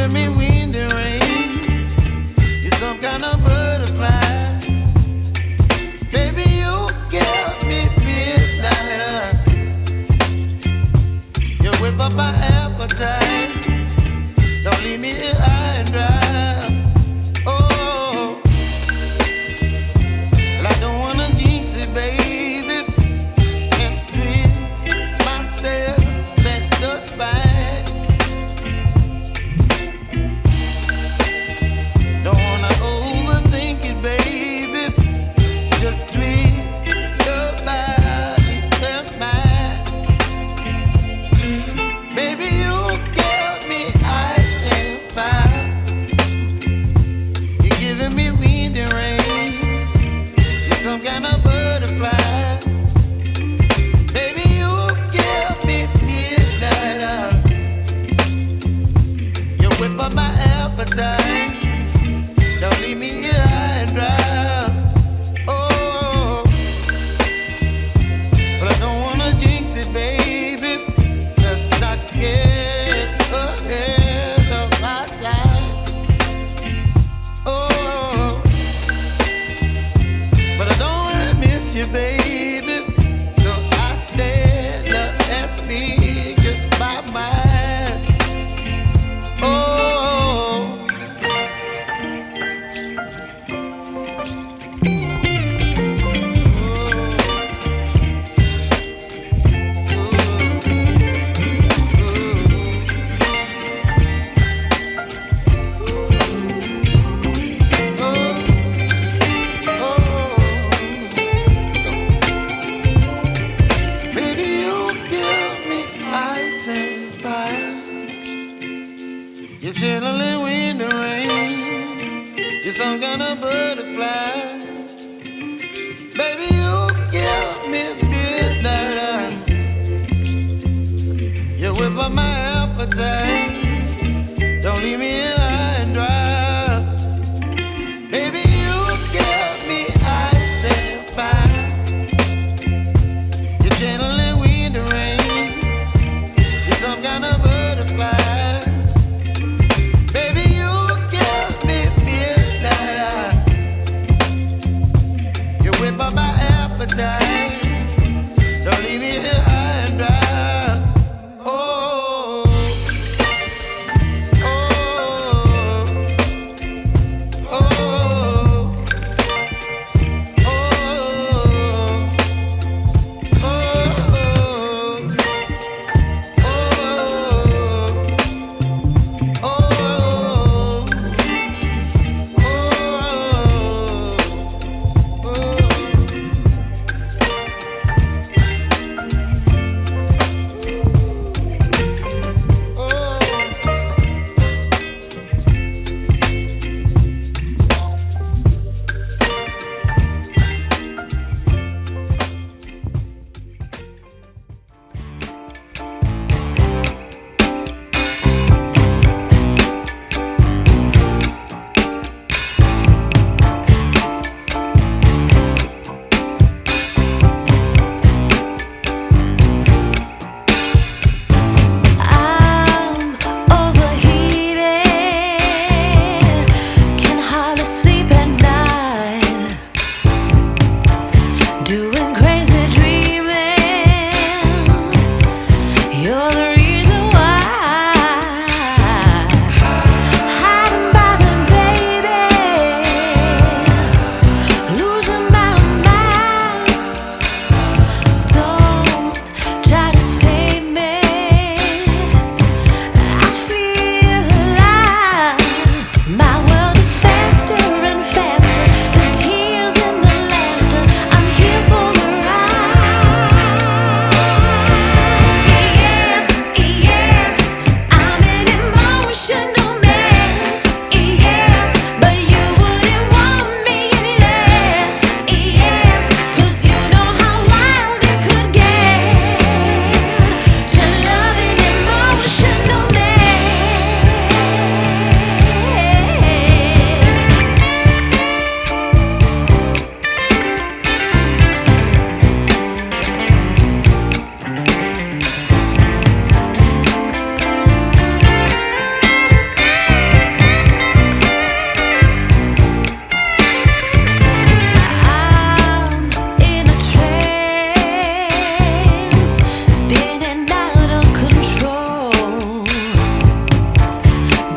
giving me wind and rain. You're some kind of butterfly. Baby, you give me midnight. You whip up my appetite. Don't leave me here high and dry. Oh, well, I don't wanna jinx it, baby, and twist myself at the spine. Don't wanna overthink it, baby. It's just twist your body and mine. Baby, you give me ice and fire. You're giving me wind and rain. You're some kind of butterfly. Baby, you give me midnight. You whip up my appetite. Don't leave me here high and dry. Oh, but I don't wanna jinx it, baby. Let's not get ahead of my time. Oh, but I don't wanna miss you, baby. So I stand up and speak my mind. Oh. Baby, you give me ice and fire. You're chilling wind and rain. You're some kind of butterfly. Baby, you give me midnight. You whip up my appetite. Don't leave me here high and dry. Baby, you give me ice and fire. You're channeling wind and rain. You're some kind of butterfly. Baby, you give me midnight. You whip up my appetite. Don't leave me here high and dry. Oh.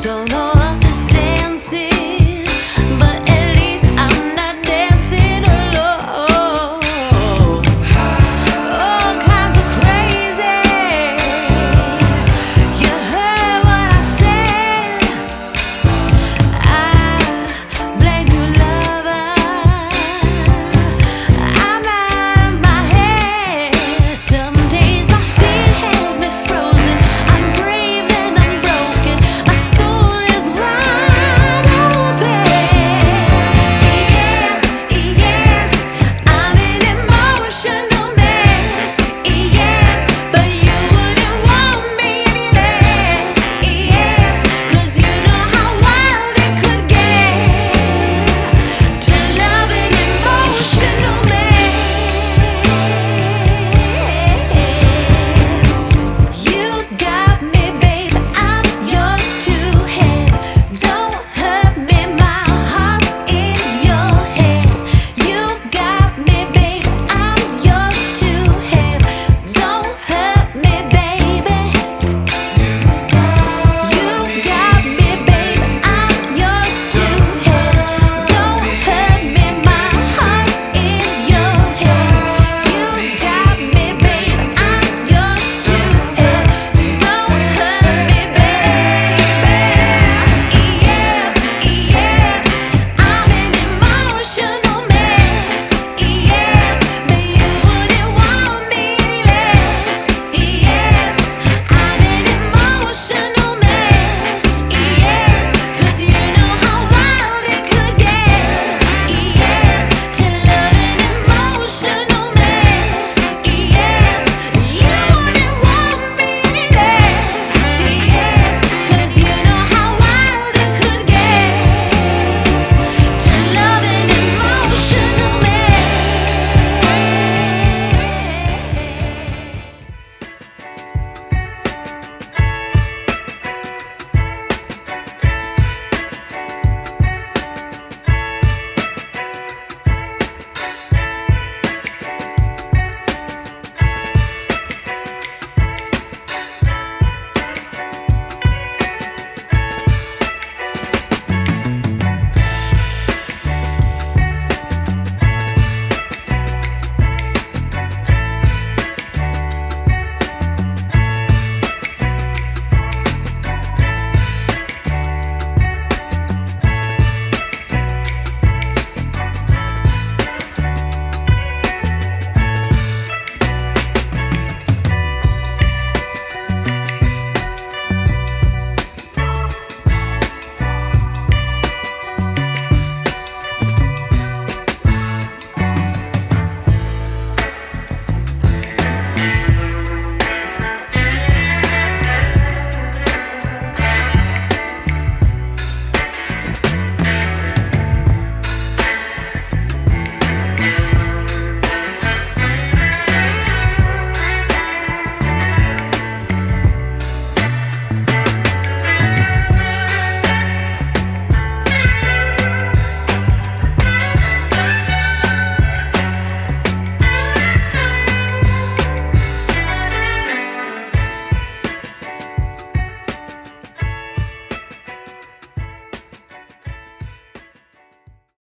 Don't